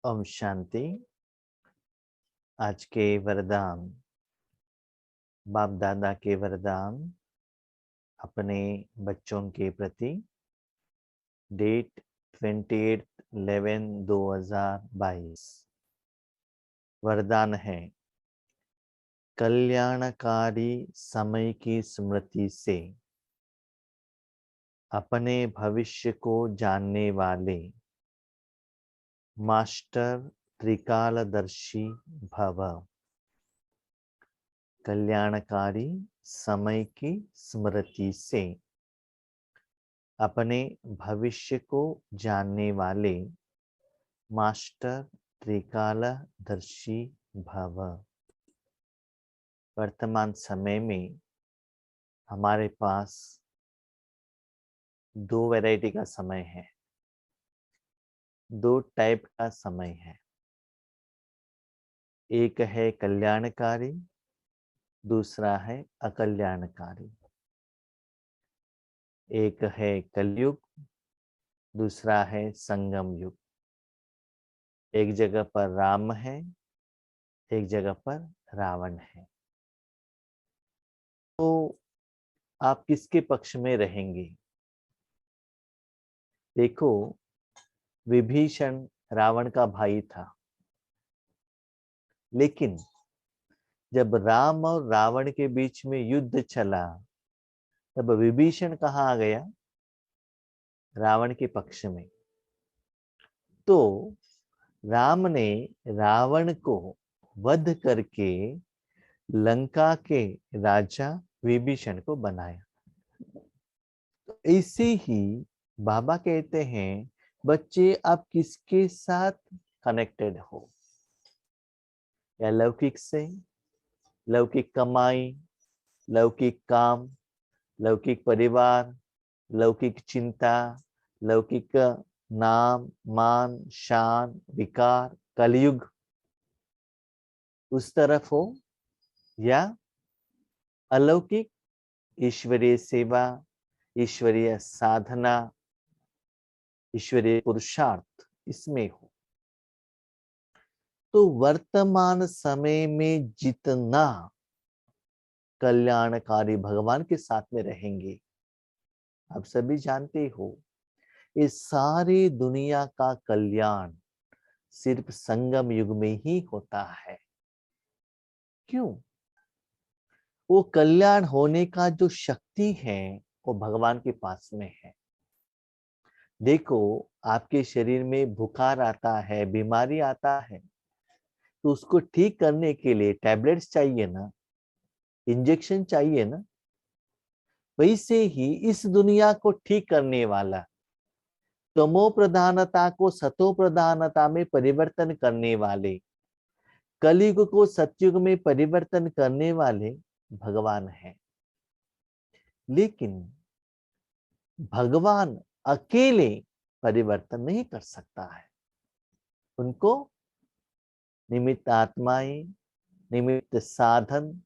ओम शांति। आज के वरदान, बाप दादा के वरदान अपने बच्चों के प्रति। डेट 28/11/2022। वरदान है, कल्याणकारी समय की स्मृति से अपने भविष्य को जानने वाले मास्टर त्रिकालदर्शी भव। कल्याणकारी समय की स्मृति से अपने भविष्य को जानने वाले मास्टर त्रिकालदर्शी भव। वर्तमान समय में हमारे पास दो वैरायटी का समय है, दो टाइप का समय है। एक है कल्याणकारी, दूसरा है अकल्याणकारी। एक है कलयुग, दूसरा है संगम युग। एक जगह पर राम है, एक जगह पर रावण है। तो आप किसके पक्ष में रहेंगे? देखो, विभीषण रावण का भाई था, लेकिन जब राम और रावण के बीच में युद्ध चला तब विभीषण कहाँ आ गया? रावण के पक्ष में। तो राम ने रावण को वध करके लंका के राजा विभीषण को बनाया। तो ऐसे ही बाबा कहते हैं, बच्चे आप किसके साथ कनेक्टेड हो? या लौकिक से, लौकिक कमाई, लौकिक काम, लौकिक परिवार, लौकिक चिंता, लौकिक नाम, मान, शान, विकार, कलयुग, उस तरफ हो, या अलौकिक ईश्वरीय सेवा, ईश्वरीय साधना, ईश्वरीय पुरुषार्थ, इसमें हो। तो वर्तमान समय में जितना कल्याणकारी भगवान के साथ में रहेंगे, आप सभी जानते हो, इस सारी दुनिया का कल्याण सिर्फ संगम युग में ही होता है। क्यों? वो कल्याण होने का जो शक्ति है वो भगवान के पास में है। देखो, आपके शरीर में बुखार आता है, बीमारी आता है, तो उसको ठीक करने के लिए टैबलेट्स चाहिए ना, इंजेक्शन चाहिए ना। वैसे ही इस दुनिया को ठीक करने वाला, तमो प्रधानता को सतो प्रधानता में परिवर्तन करने वाले, कलयुग को सतयुग में परिवर्तन करने वाले भगवान है। लेकिन भगवान अकेले परिवर्तन नहीं कर सकता है। उनको निमित्त आत्माएं, निमित्त साधन,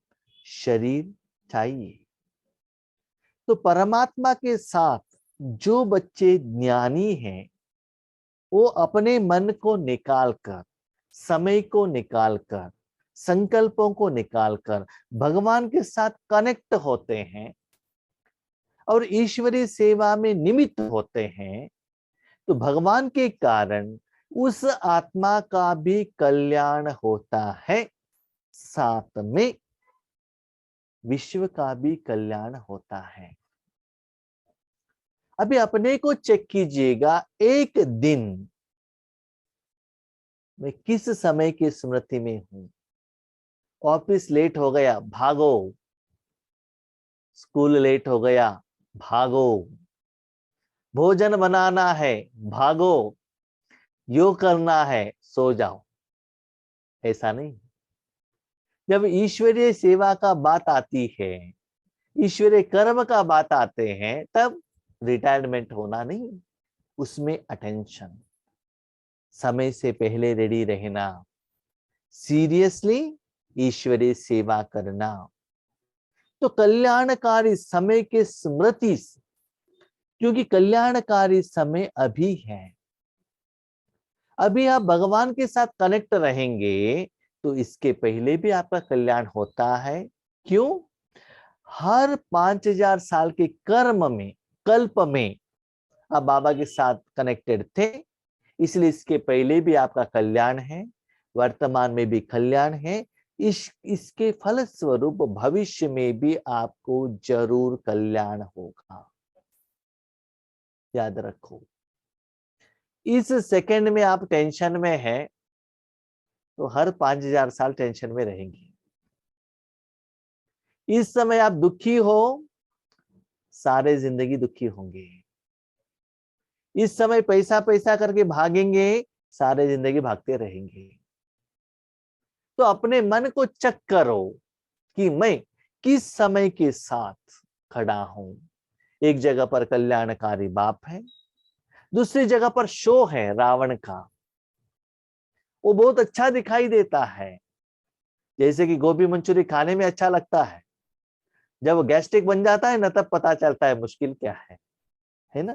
शरीर चाहिए। तो परमात्मा के साथ जो बच्चे ज्ञानी हैं, वो अपने मन को निकालकर, समय को निकालकर, संकल्पों को निकालकर भगवान के साथ कनेक्ट होते हैं और ईश्वरीय सेवा में निमित्त होते हैं। तो भगवान के कारण उस आत्मा का भी कल्याण होता है, साथ में विश्व का भी कल्याण होता है। अभी अपने को चेक कीजिएगा, एक दिन मैं किस समय की स्मृति में हूं? ऑफिस लेट हो गया, भागो। स्कूल लेट हो गया, भागो। भोजन बनाना है, भागो। योग करना है, सो जाओ। ऐसा नहीं। जब ईश्वरीय सेवा का बात आती है, ईश्वरीय कर्म का बात आते हैं, तब रिटायरमेंट होना नहीं, उसमें अटेंशन, समय से पहले रेडी रहना, सीरियसली ईश्वरीय सेवा करना। तो कल्याणकारी समय के स्मृति, क्योंकि कल्याणकारी समय अभी है। अभी आप भगवान के साथ कनेक्ट रहेंगे तो इसके पहले भी आपका कल्याण होता है। क्यों? हर 5000 साल के कर्म में, कल्प में आप बाबा के साथ कनेक्टेड थे, इसलिए इसके पहले भी आपका कल्याण है, वर्तमान में भी कल्याण है। इसके फलस्वरूप भविष्य में भी आपको जरूर कल्याण होगा। याद रखो, इस सेकंड में आप टेंशन में हैं तो हर 5000 साल टेंशन में रहेंगे। इस समय आप दुखी हो, सारे जिंदगी दुखी होंगे। इस समय पैसा पैसा करके भागेंगे, सारे जिंदगी भागते रहेंगे। तो अपने मन को चेक करो कि मैं किस समय के साथ खड़ा हूं। एक जगह पर कल्याणकारी बाप है, दूसरी जगह पर शो है रावण का, वो बहुत अच्छा दिखाई देता है। जैसे कि गोभी मंचूरी खाने में अच्छा लगता है, जब वो गैस्ट्रिक बन जाता है ना तब पता चलता है मुश्किल क्या है ना।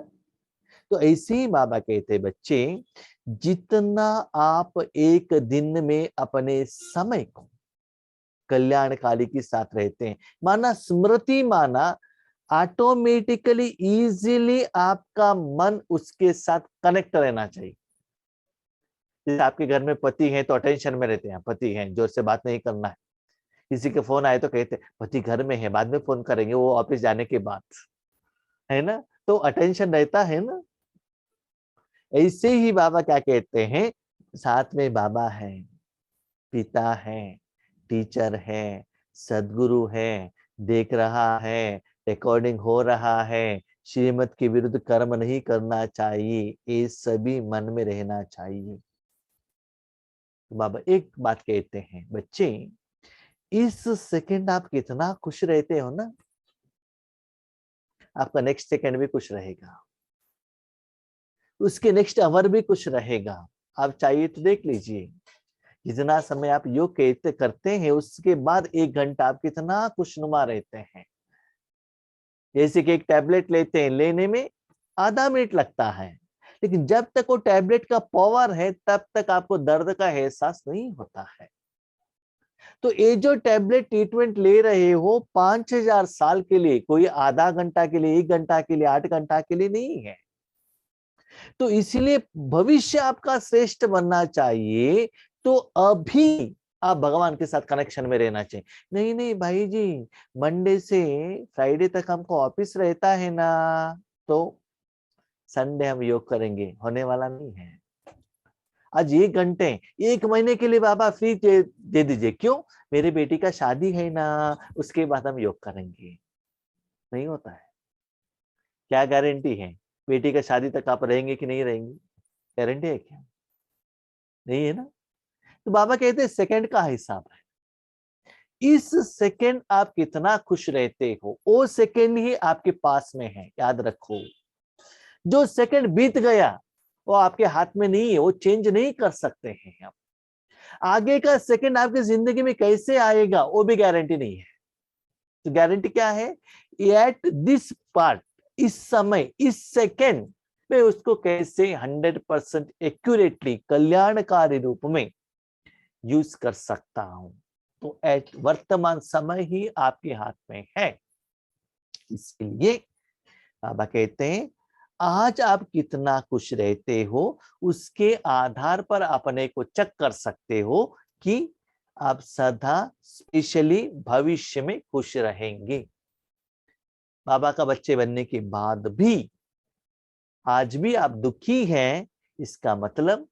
तो ऐसे ही बाबा कहते बच्चे, जितना आप एक दिन में अपने समय को कल्याणकारी के साथ रहते हैं, माना स्मृति, माना ऑटोमेटिकली इजीली आपका मन उसके साथ कनेक्ट रहना चाहिए। जैसे आपके घर में पति है तो अटेंशन में रहते हैं, पति हैं जोर से बात नहीं करना है। किसी के फोन आए तो कहते पति घर में है, बाद में फोन करेंगे, वो ऑफिस जाने के बाद, है ना। तो अटेंशन रहता है ना। ऐसे ही बाबा क्या कहते हैं, साथ में बाबा है, पिता है, टीचर है, सदगुरु है, देख रहा है, रिकॉर्डिंग हो रहा है, श्रीमत के विरुद्ध कर्म नहीं करना चाहिए, ये सभी मन में रहना चाहिए। तो बाबा एक बात कहते हैं, बच्चे इस सेकंड आप कितना खुश रहते हो ना, आपका नेक्स्ट सेकंड भी खुश रहेगा, उसके नेक्स्ट आवर भी खुश रहेगा। आप चाहिए तो देख लीजिए, जितना समय आप योग करते हैं उसके बाद 1 घंटा आप कितना खुशनुमा रहते हैं। जैसे कि एक टैबलेट लेते हैं, लेने में आधा मिनट लगता है, लेकिन जब तक वो टैबलेट का पावर है तब तक आपको दर्द का एहसास नहीं होता है। तो ये जो टैबलेट ट्रीटमेंट ले रहे हो 5000 साल के लिए, कोई आधा घंटा के लिए, 1 घंटा के लिए, 8 घंटा के लिए नहीं है। तो इसीलिए भविष्य आपका श्रेष्ठ बनना चाहिए, तो अभी आप भगवान के साथ कनेक्शन में रहना चाहिए। नहीं नहीं भाई जी, मंडे से फ्राइडे तक हमको ऑफिस रहता है ना, तो संडे हम योग करेंगे, होने वाला नहीं है। आज 1 घंटे 1 महीने के लिए बाबा फ्री दे दीजिए, क्यों? मेरी बेटी का शादी है ना, उसके बाद हम योग करेंगे। नहीं होता है। क्या गारंटी है बेटी का शादी तक आप रहेंगे कि नहीं रहेंगे? गारंटी है क्या? नहीं है ना। तो बाबा कहते हैं सेकंड का हिसाब है। इस सेकंड आप कितना खुश रहते हो, वो सेकंड ही आपके पास में है, याद रखो। जो सेकंड बीत गया वो आपके हाथ में नहीं है, वो चेंज नहीं कर सकते हैं आप। आगे का सेकंड आपकी जिंदगी में कैसे आएगा वो भी गारंटी नहीं है। तो गारंटी क्या है? एट दिस पार्ट, इस समय, इस सेकंड में उसको कैसे 100% एक्यूरेटली कल्याणकारी रूप में यूज कर सकता हूं। तो एट वर्तमान समय ही आपके हाथ में है। इसलिए बाबा कहते हैं, आज आप कितना खुश रहते हो उसके आधार पर अपने को चेक कर सकते हो कि आप सदा स्पेशली भविष्य में खुश रहेंगे। बाबा का बच्चे बनने के बाद भी आज भी आप दुखी हैं, इसका मतलब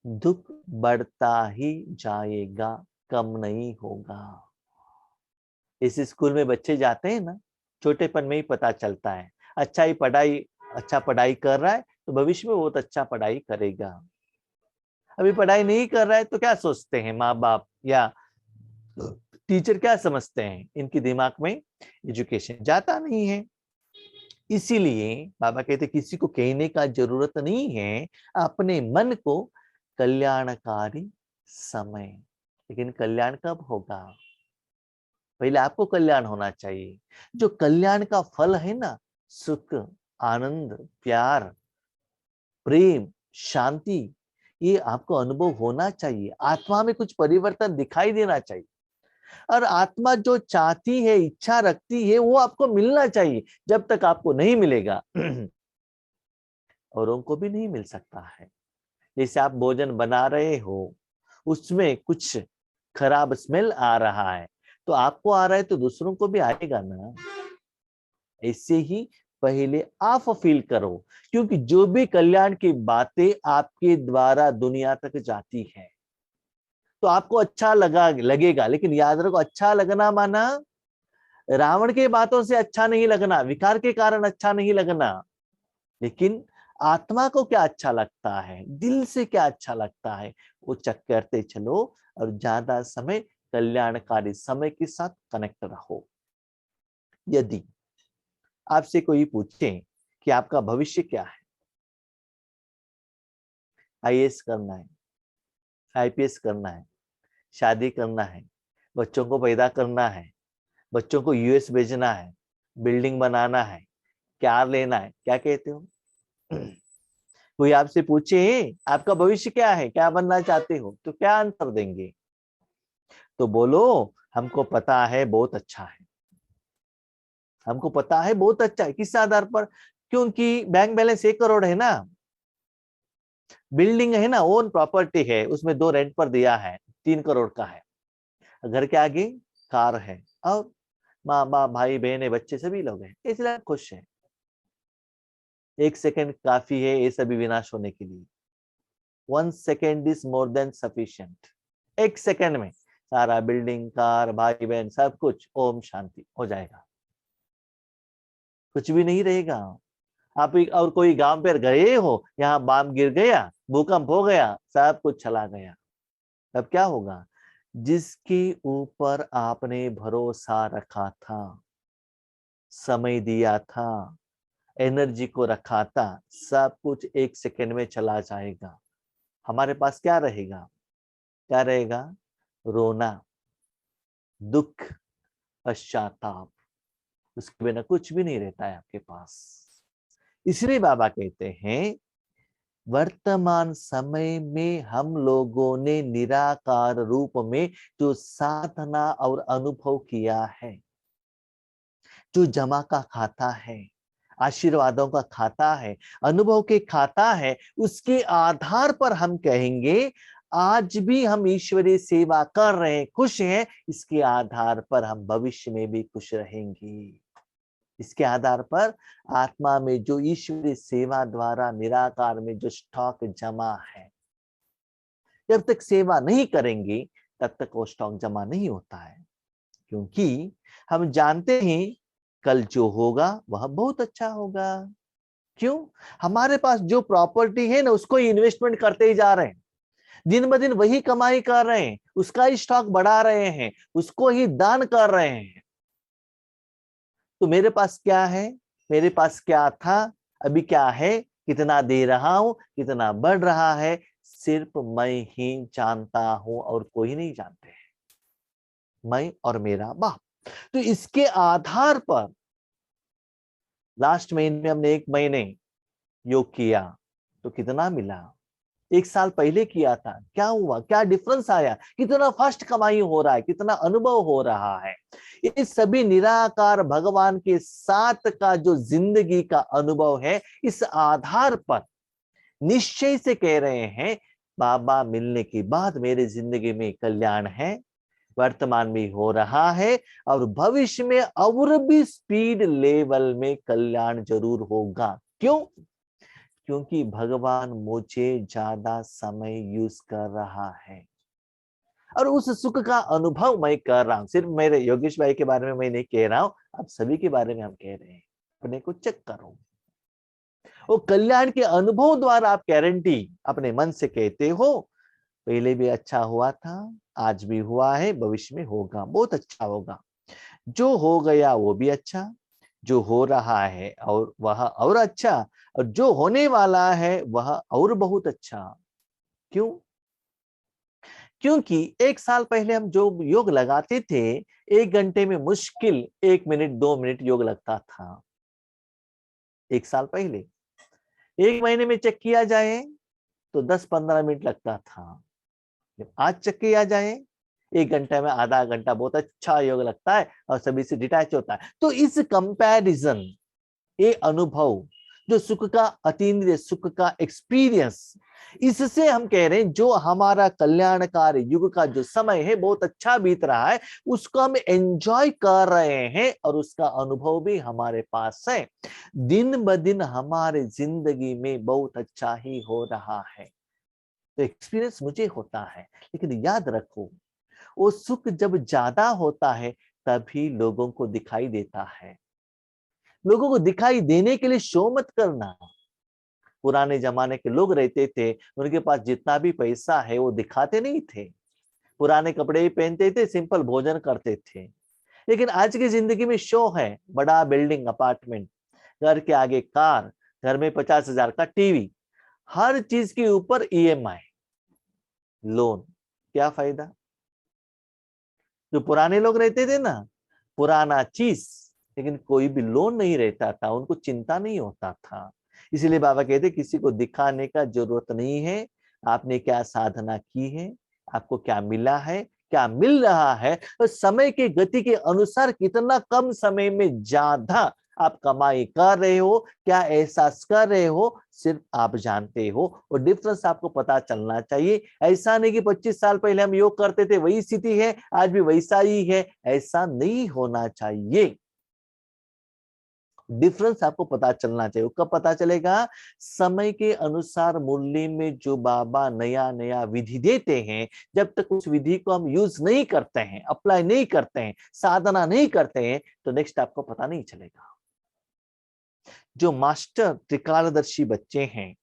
दुख बढ़ता ही जाएगा, कम नहीं होगा। इस स्कूल में बच्चे जाते हैं ना, छोटेपन में ही पता चलता है, अच्छा पढ़ाई कर रहा है तो भविष्य में बहुत अच्छा पढ़ाई करेगा। अभी पढ़ाई नहीं कर रहा है तो क्या सोचते हैं माँ बाप या टीचर, क्या समझते हैं? इनके दिमाग में एजुकेशन जाता नहीं है। इसीलिए बाबा कहते किसी को कहने का जरूरत नहीं है, अपने मन को कल्याणकारी समय। लेकिन कल्याण कब होगा? पहले आपको कल्याण होना चाहिए। जो कल्याण का फल है ना, सुख, आनंद, प्यार, प्रेम, शांति, ये आपको अनुभव होना चाहिए। आत्मा में कुछ परिवर्तन दिखाई देना चाहिए, और आत्मा जो चाहती है, इच्छा रखती है, वो आपको मिलना चाहिए। जब तक आपको नहीं मिलेगा औरों को भी नहीं मिल सकता है। जैसे आप भोजन बना रहे हो, उसमें कुछ खराब स्मेल आ रहा है, तो आपको आ रहा है तो दूसरों को भी आएगा ना। ऐसे ही पहले आप फील करो, क्योंकि जो भी कल्याण की बातें आपके द्वारा दुनिया तक जाती है तो आपको अच्छा लगेगा। लेकिन याद रखो, अच्छा लगना माना रावण के बातों से अच्छा नहीं लगना, विकार के कारण अच्छा नहीं लगना, लेकिन आत्मा को क्या अच्छा लगता है, दिल से क्या अच्छा लगता है, वो चेक करते चलो। और ज्यादा समय कल्याणकारी समय के साथ कनेक्ट रहो। यदि आपसे कोई पूछे कि आपका भविष्य क्या है, आईएएस करना है, आईपीएस करना है, शादी करना है, बच्चों को पैदा करना है, बच्चों को यूएस भेजना है, बिल्डिंग बनाना है, कार लेना है, क्या कहते हो? कोई आपसे पूछे आपका भविष्य क्या है, क्या बनना चाहते हो, तो क्या आंसर देंगे? तो बोलो, हमको पता है, बहुत अच्छा है। हमको पता है, बहुत अच्छा है। किस आधार पर? क्योंकि बैंक बैलेंस 1 करोड़ है ना, बिल्डिंग है ना, ओन प्रॉपर्टी है, उसमें 2 रेंट पर दिया है, 3 करोड़ का है। घर के आगे कार है, और माँ बाप, भाई बहन, बच्चे सभी लोग हैं, इसलिए खुश है। 1 सेकंड काफी है ये सभी विनाश होने के लिए। 1 second is more than sufficient. 1 second में सारा बिल्डिंग, कार, भाई बहन, सब कुछ ओम शांति हो जाएगा, कुछ भी नहीं रहेगा। आप और कोई गांव पर गए हो, यहाँ बम गिर गया, भूकंप हो गया, सब कुछ चला गया, तब क्या होगा? जिसके ऊपर आपने भरोसा रखा था, समय दिया था, एनर्जी को रखा था, सब कुछ 1 सेकंड में चला जाएगा। हमारे पास क्या रहेगा? क्या रहेगा? रोना, दुख, पश्चाताप, उसके बिना कुछ भी नहीं रहता है आपके पास। इसलिए बाबा कहते हैं, वर्तमान समय में हम लोगों ने निराकार रूप में जो साधना और अनुभव किया है, जो जमा का खाता है, आशीर्वादों का खाता है, अनुभव के खाता है, उसके आधार पर हम कहेंगे आज भी हम ईश्वरीय सेवा कर रहे हैं, खुश हैं। इसके आधार पर हम भविष्य में भी खुश रहेंगे। इसके आधार पर आत्मा में जो ईश्वरीय सेवा द्वारा निराकार में जो स्टॉक जमा है, जब तक सेवा नहीं करेंगे तब तक वो स्टॉक जमा नहीं होता है। क्योंकि हम जानते हैं कल जो होगा वह बहुत अच्छा होगा। क्यों? हमारे पास जो प्रॉपर्टी है ना, उसको ही इन्वेस्टमेंट करते ही जा रहे हैं, दिन ब दिन वही कमाई कर रहे हैं, उसका ही स्टॉक बढ़ा रहे हैं, उसको ही दान कर रहे हैं। तो मेरे पास क्या है, मेरे पास क्या था, अभी क्या है, कितना दे रहा हूं, कितना बढ़ रहा है, सिर्फ मैं ही जानता हूं और कोई नहीं जानते हैं, मैं और मेरा बाप। तो इसके आधार पर लास्ट महीने में हमने 1 महीने योग किया तो कितना मिला, 1 साल पहले किया था क्या हुआ, क्या डिफरेंस आया, कितना फास्ट कमाई हो रहा है, कितना अनुभव हो रहा है। ये सभी निराकार भगवान के साथ का जो जिंदगी का अनुभव है, इस आधार पर निश्चय से कह रहे हैं, बाबा मिलने के बाद मेरे जिंदगी में कल्याण है, वर्तमान में हो रहा है, और भविष्य में और भी स्पीड लेवल में कल्याण जरूर होगा। क्यों? क्योंकि भगवान मुझे ज्यादा समय यूज कर रहा है, और उस सुख का अनुभव मैं कर रहा हूं। सिर्फ मेरे योगेश भाई के बारे में मैं नहीं कह रहा हूं, आप सभी के बारे में हम कह रहे हैं। अपने को चेक करो, वो कल्याण के अनुभव द्वारा आप गारंटी अपने मन से कहते हो, पहले भी अच्छा हुआ था, आज भी हुआ है, भविष्य में होगा, बहुत अच्छा होगा। जो हो गया वो भी अच्छा, जो हो रहा है और वह और अच्छा, और जो होने वाला है वह और बहुत अच्छा। क्यों? क्योंकि 1 साल पहले हम जो योग लगाते थे, 1 घंटे में मुश्किल 1 मिनट 2 मिनट योग लगता था। 1 साल पहले 1 महीने में चेक किया जाए तो 10-15 मिनट लगता था। जब आज चक्के आ जाए 1 घंटे में आधा घंटा बहुत अच्छा योग लगता है और सभी से डिटैच होता है। तो इस कंपैरिजन, ये अनुभव, जो सुख का अतीन्द्रिय सुख का एक्सपीरियंस, इससे हम कह रहे हैं जो हमारा कल्याणकारी युग का जो समय है बहुत अच्छा बीत रहा है, उसको हम एंजॉय कर रहे हैं और उसका अनुभव भी हमारे पास है। दिन ब दिन हमारे जिंदगी में बहुत अच्छा ही हो रहा है, तो एक्सपीरियंस मुझे होता है। लेकिन याद रखो, वो सुख जब ज्यादा होता है तभी लोगों को दिखाई देता है। लोगों को दिखाई देने के लिए शो मत करना। पुराने जमाने के लोग रहते थे, उनके पास जितना भी पैसा है वो दिखाते नहीं थे, पुराने कपड़े ही पहनते थे, सिंपल भोजन करते थे। लेकिन आज की जिंदगी में शो है, बड़ा बिल्डिंग, अपार्टमेंट, घर के आगे कार, घर में 50,000 का टीवी, हर चीज के ऊपर ईएमआई, लोन। क्या फायदा? जो पुराने लोग रहते थे ना, पुराना चीज, लेकिन कोई भी लोन नहीं रहता था, उनको चिंता नहीं होता था। इसीलिए बाबा कहते किसी को दिखाने का जरूरत नहीं है। आपने क्या साधना की है, आपको क्या मिला है, क्या मिल रहा है, तो समय के गति के अनुसार कितना कम समय में ज्यादा आप कमाई कर रहे हो, क्या एहसास कर रहे हो, सिर्फ आप जानते हो। और डिफरेंस आपको पता चलना चाहिए। ऐसा नहीं कि 25 साल पहले हम योग करते थे वही स्थिति है, आज भी वैसा ही है, ऐसा नहीं होना चाहिए। डिफरेंस आपको पता चलना चाहिए। कब पता चलेगा? समय के अनुसार मुरली में जो बाबा नया नया विधि देते हैं, जब तक उस विधि को हम यूज नहीं करते हैं, अप्लाई नहीं करते हैं, साधना नहीं करते हैं, तो नेक्स्ट आपको पता नहीं चलेगा। जो मास्टर त्रिकालदर्शी बच्चे हैं,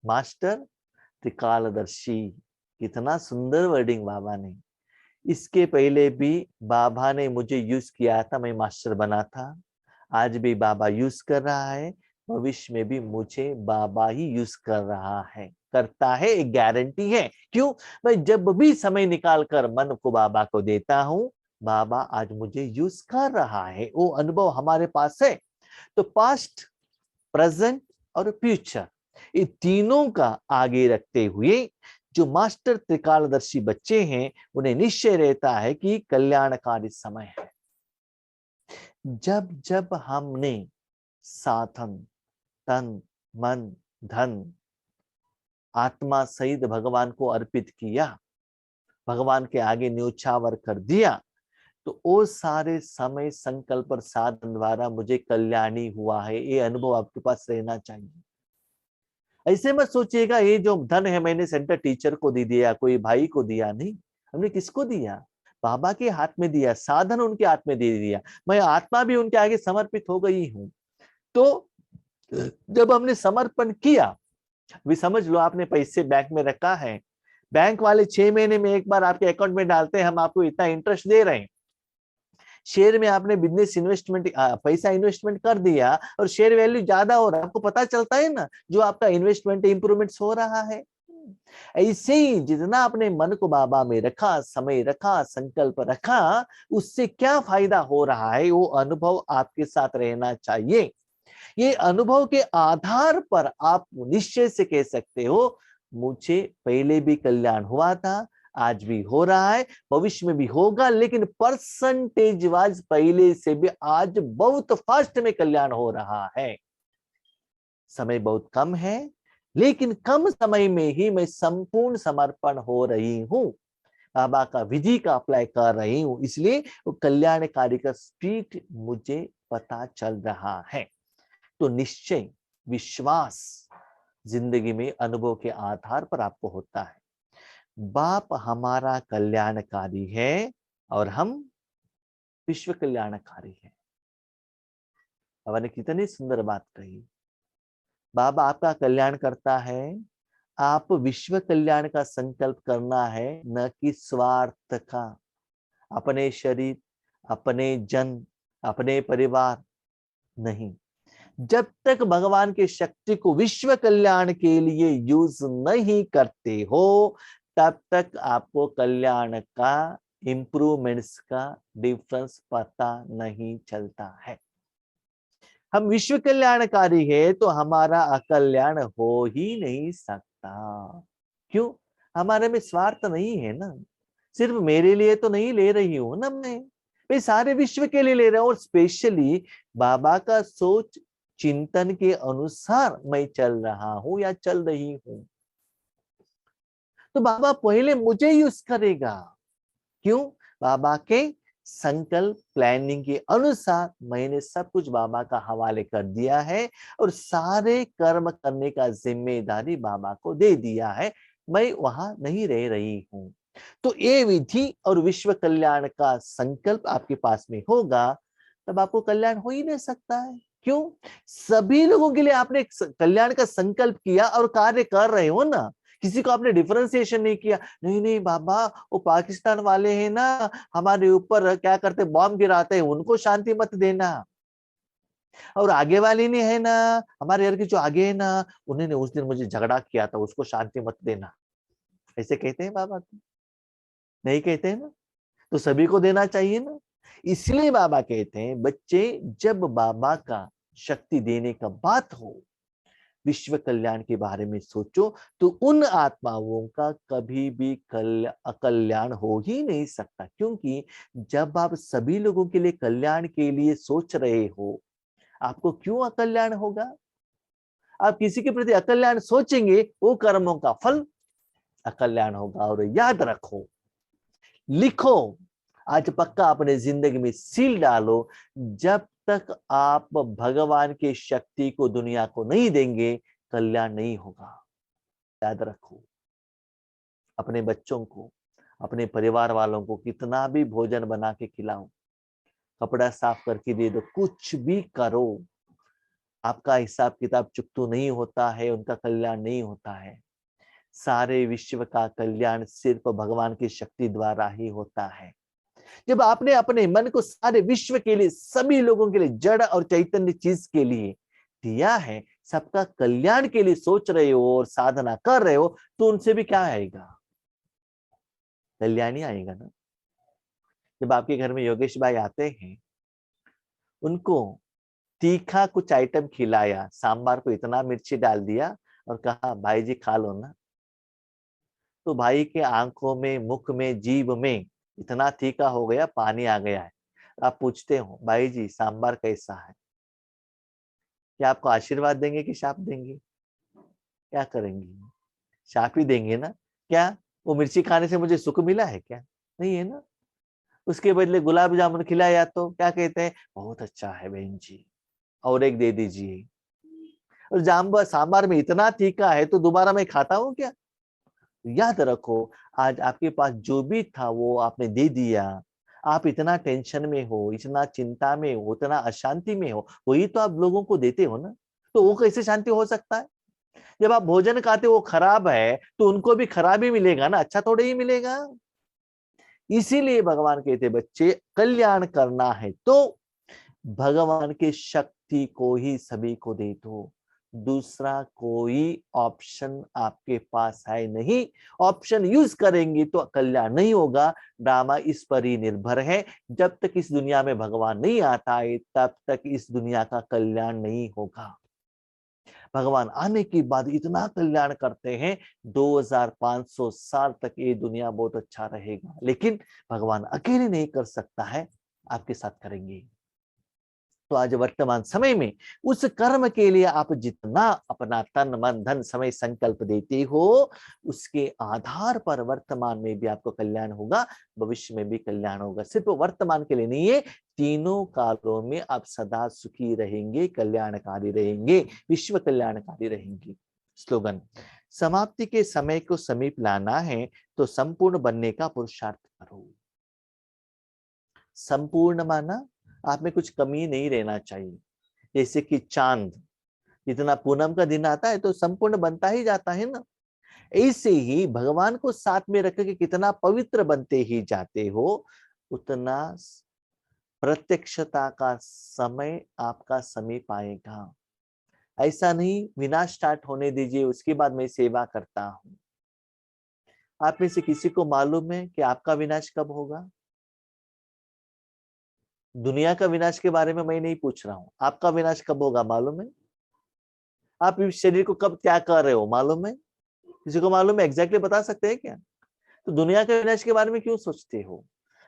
मास्टर त्रिकालदर्शी, कितना सुंदर वर्डिंग बाबा ने। इसके पहले भी बाबा ने मुझे यूज किया था, मैं मास्टर बना था। आज भी बाबा यूज कर रहा है, भविष्य में भी मुझे बाबा ही यूज कर रहा है, करता है, एक गारंटी है। क्यों? मैं जब भी समय निकाल कर मन को बाबा को देता हूं, बाबा आज मुझे यूज कर रहा है, वो अनुभव हमारे पास है। तो पास्ट, प्रेजेंट और फ्यूचर, ये तीनों का आगे रखते हुए जो मास्टर त्रिकालदर्शी बच्चे हैं, उन्हें निश्चय रहता है कि कल्याणकारी समय है। जब जब हमने साधन, तन, मन, धन, आत्मा सहित भगवान को अर्पित किया, भगवान के आगे न्योछावर कर दिया, तो वो सारे समय संकल्प और साधन द्वारा मुझे कल्याणी हुआ है, ये अनुभव आपके पास रहना चाहिए। ऐसे मत सोचिएगा ये जो धन है मैंने सेंटर टीचर को दे दिया, कोई भाई को दिया, नहीं। हमने किसको दिया? बाबा के हाथ में दिया, साधन उनके हाथ में दे दिया, मैं आत्मा भी उनके आगे समर्पित हो गई हूं। तो जब हमने समर्पण किया, भी समझ लो आपने पैसे बैंक में रखा है, बैंक वाले 6 महीने में एक बार आपके अकाउंट में डालते हैं, हम आपको इतना इंटरेस्ट दे रहे हैं। शेयर में आपने बिजनेस इन्वेस्टमेंट, पैसा इन्वेस्टमेंट कर दिया और शेयर वैल्यू ज्यादा हो रहा है, आपको पता चलता है ना जो आपका इन्वेस्टमेंट इंप्रूवमेंट्स हो रहा है। ऐसे ही जितना आपने मन को बाबा में रखा, समय रखा, संकल्प रखा, उससे क्या फायदा हो रहा है, वो अनुभव आपके साथ रहना चाहिए। ये अनुभव के आधार पर आप निश्चय से कह सकते हो, मुझे पहले भी कल्याण हुआ था, आज भी हो रहा है, भविष्य में भी होगा, लेकिन परसेंटेज वाइज पहले से भी आज बहुत फास्ट में कल्याण हो रहा है। समय बहुत कम है, लेकिन कम समय में ही मैं संपूर्ण समर्पण हो रही हूँ, बाबा का विधि का अप्लाई कर रही हूँ, इसलिए वो कल्याणकारी का स्पीड मुझे पता चल रहा है। तो निश्चय, विश्वास जिंदगी में अनुभव के आधार पर आपको होता है। बाप हमारा कल्याणकारी है और हम विश्व कल्याणकारी है। बाबा ने कितनी सुंदर बात कही। बाबा आपका कल्याण करता है, आप विश्व कल्याण का संकल्प करना है, न कि स्वार्थ का। अपने शरीर, अपने जन, अपने परिवार नहीं। जब तक भगवान की शक्ति को विश्व कल्याण के लिए यूज नहीं करते हो, तब तक आपको कल्याण का, इंप्रूवमेंट्स का डिफरेंस पता नहीं चलता है। हम विश्व कल्याणकारी है तो हमारा अकल्याण हो ही नहीं सकता। क्यों? हमारे में स्वार्थ नहीं है ना। सिर्फ मेरे लिए तो नहीं ले रही हूं ना मैं सारे विश्व के लिए ले रहा हूं। और स्पेशली बाबा का सोच चिंतन के अनुसार मैं चल रहा हूं या चल रही हूं, तो बाबा पहले मुझे यूज करेगा। क्यों? बाबा के संकल्प प्लानिंग के अनुसार मैंने सब कुछ बाबा का हवाले कर दिया है और सारे कर्म करने का जिम्मेदारी बाबा को दे दिया है। मैं वहां नहीं रह रही हूं। तो ये विधि और विश्व कल्याण का संकल्प आपके पास में होगा, तब आपको कल्याण हो ही नहीं सकता है। क्यों? सभी लोगों के लिए आपने कल्याण का संकल्प किया और कार्य कर रहे हो ना। किसी को आपने डिफरेंशिएशन नहीं किया, नहीं नहीं बाबा वो पाकिस्तान वाले हैं ना, हमारे ऊपर क्या करते, बॉम्ब गिराते हैं, उनको शांति मत देना। और आगे वाले ने है ना, हमारे घर के जो आगे है ना, उन्होंने उस दिन मुझे झगड़ा किया था, उसको शांति मत देना। ऐसे कहते हैं बाबा? नहीं कहते हैं ना। तो सभी को देना चाहिए ना। इसलिए बाबा कहते हैं बच्चे, जब बाबा का शक्ति देने का बात हो, विश्व कल्याण के बारे में सोचो, तो उन आत्माओं का कभी भी अकल्याण हो ही नहीं सकता। क्योंकि जब आप सभी लोगों के लिए कल्याण के लिए सोच रहे हो, आपको क्यों अकल्याण होगा? आप किसी के प्रति अकल्याण सोचेंगे, वो कर्मों का फल अकल्याण होगा। और याद रखो, लिखो, आज पक्का अपने जिंदगी में सील डालो, जब तक आप भगवान की शक्ति को दुनिया को नहीं देंगे, कल्याण नहीं होगा। याद रखो, अपने बच्चों को, अपने परिवार वालों को कितना भी भोजन बना के खिलाओ, कपड़ा साफ करके दे दो, कुछ भी करो, आपका हिसाब किताब चुकतू नहीं होता है, उनका कल्याण नहीं होता है। सारे विश्व का कल्याण सिर्फ भगवान की शक्ति द्वारा ही होता है। जब आपने अपने मन को सारे विश्व के लिए, सभी लोगों के लिए, जड़ और चैतन्य चीज के लिए दिया है, सबका कल्याण के लिए सोच रहे हो और साधना कर रहे हो, तो उनसे भी क्या आएगा? कल्याण ही आएगा ना। जब आपके घर में योगेश भाई आते हैं, उनको तीखा कुछ आइटम खिलाया, सांबार को इतना मिर्ची डाल दिया और कहा भाई जी खा लो ना, तो भाई के आंखों में, मुख में, जीभ में इतना तीखा हो गया, पानी आ गया है। आप पूछते हो भाई जी सांबार कैसा है? क्या आपको आशीर्वाद देंगे कि शाप देंगे? क्या करेंगे? शाप ही देंगे ना। क्या वो मिर्ची खाने से मुझे सुख मिला है क्या? नहीं है ना। उसके बदले गुलाब जामुन खिलाया तो क्या कहते हैं, बहुत अच्छा है बहन जी, और एक दे दीजिए। और जाम्बा सांबार में इतना तीखा है तो दोबारा मैं खाता हूँ क्या? याद रखो, आज आपके पास जो भी था वो आपने दे दिया। आप इतना टेंशन में हो, इतना चिंता में हो, इतना अशांति में हो, वही तो आप लोगों को देते हो ना। तो वो कैसे शांति हो सकता है? जब आप भोजन खाते वो खराब है, तो उनको भी खराब ही मिलेगा ना, अच्छा थोड़े ही मिलेगा। इसीलिए भगवान कहते बच्चे, कल्याण करना है तो भगवान की शक्ति को ही सभी को दे दो। दूसरा कोई ऑप्शन आपके पास है नहीं। ऑप्शन यूज करेंगे तो कल्याण नहीं होगा। ड्रामा इस पर ही निर्भर है। जब तक इस दुनिया में भगवान नहीं आता है, तब तक इस दुनिया का कल्याण नहीं होगा। भगवान आने के बाद इतना कल्याण करते हैं, 2500 साल तक ये दुनिया बहुत अच्छा रहेगा। लेकिन भगवान अकेले नहीं कर सकता है, आपके साथ करेंगे। तो आज वर्तमान समय में उस कर्म के लिए आप जितना अपना तन मन धन समय संकल्प देते हो, उसके आधार पर वर्तमान में भी आपको कल्याण होगा, भविष्य में भी कल्याण होगा। सिर्फ वर्तमान के लिए नहीं है, तीनों कालों में आप सदा सुखी रहेंगे, कल्याणकारी रहेंगे, विश्व कल्याणकारी रहेंगे। स्लोगन, समाप्ति के समय को समीप लाना है तो संपूर्ण बनने का पुरुषार्थ करो। संपूर्ण माना आप में कुछ कमी नहीं रहना चाहिए। जैसे कि चांद, जितना पूनम का दिन आता है तो संपूर्ण बनता ही जाता है ना। ऐसे ही भगवान को साथ में रख के कितना पवित्र बनते ही जाते हो, उतना प्रत्यक्षता का समय आपका समीप आएगा। ऐसा नहीं विनाश स्टार्ट होने दीजिए उसके बाद मैं सेवा करता हूं। आप में से किसी को मालूम है कि आपका विनाश कब होगा? दुनिया का विनाश के बारे में मैं नहीं पूछ रहा हूं, आपका विनाश कब होगा मालूम है? आप इस शरीर को कब त्याग कर रहे हो मालूम है? किसी को मालूम है? एग्जैक्टली बता सकते हैं क्या? तो दुनिया के विनाश के बारे में क्यों सोचते हो?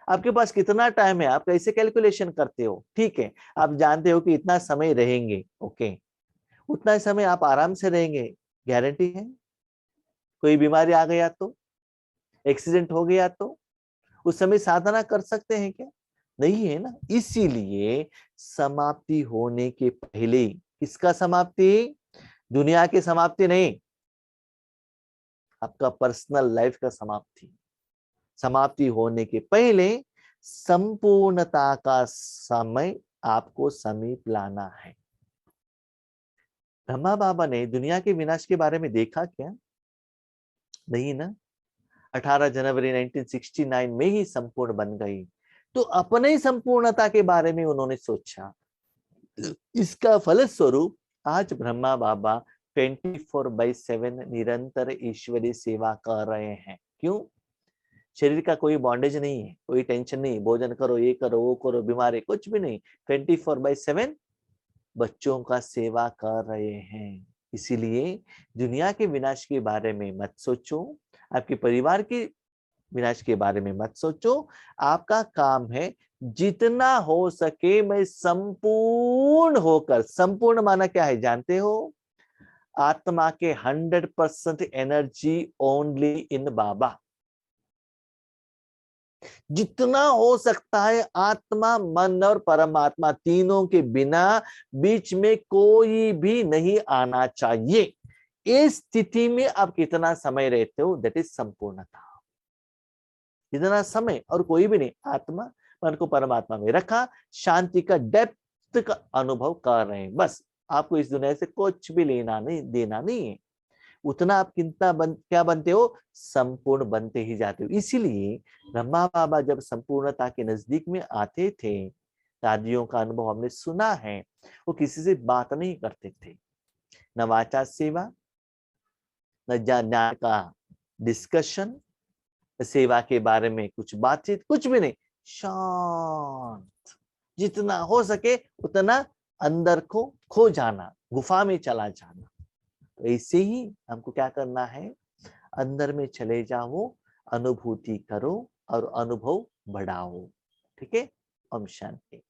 आपके पास कितना टाइम है? आप कैसे कैलकुलेशन करते हो? ठीक है, आप जानते हो कि इतना समय रहेंगे, ओके, उतना समय आप आराम से रहेंगे, गारंटी है? कोई बीमारी आ गया तो, एक्सीडेंट हो गया तो, उस समय साधना कर सकते हैं क्या? नहीं है ना। इसीलिए समाप्ति होने के पहले, किसका समाप्ति? दुनिया की समाप्ति नहीं, आपका पर्सनल लाइफ का समाप्ति। समाप्ति होने के पहले संपूर्णता का समय आपको समीप लाना है। ब्रह्मा बाबा ने दुनिया के विनाश के बारे में देखा क्या? नहीं ना। 18 जनवरी 1969 में ही संपूर्ण बन गई। तो अपने ही संपूर्णता के बारे में उन्होंने सोचा। इसका फलस्वरूप आज ब्रह्मा बाबा 24/7 निरंतर ईश्वरीय सेवा कर रहे हैं। क्यों? शरीर का कोई बॉन्डेज नहीं है, कोई टेंशन नहीं, भोजन करो, ये करो, वो करो, बीमारी कुछ भी नहीं, 24/7 बच्चों का सेवा कर रहे हैं। इसीलिए दुनिया के विनाश के बारे में मत सोचो, आपके परिवार के विनाश के बारे में मत सोचो। आपका काम है जितना हो सके मैं संपूर्ण होकर, संपूर्ण माना क्या है जानते हो? आत्मा के 100% एनर्जी ओनली इन बाबा। जितना हो सकता है आत्मा, मन और परमात्मा तीनों के बिना बीच में कोई भी नहीं आना चाहिए। इस स्थिति में आप कितना समय रहते हो, दैट इज संपूर्णता। इतना समय और कोई भी नहीं, आत्मा मन को परमात्मा में रखा, शांति का डेप्थ का अनुभव कर रहे हैं, बस। आपको इस दुनिया से कुछ भी लेना नहीं देना नहीं है। उतना आप क्या बनते हो? संपूर्ण बनते ही जाते हो। इसीलिए ब्रह्मा बाबा जब संपूर्णता के नजदीक में आते थे, दादियों का अनुभव हमने सुना है, वो किसी से बात नहीं करते थे, न वाचा सेवा, न ज्ञान का डिस्कशन, सेवा के बारे में कुछ बातचीत, कुछ भी नहीं, शांत। जितना हो सके उतना अंदर को खो जाना, गुफा में चला जाना। तो ऐसे ही हमको क्या करना है? अंदर में चले जाओ, अनुभूति करो और अनुभव बढ़ाओ। ठीक है? ओम शांति।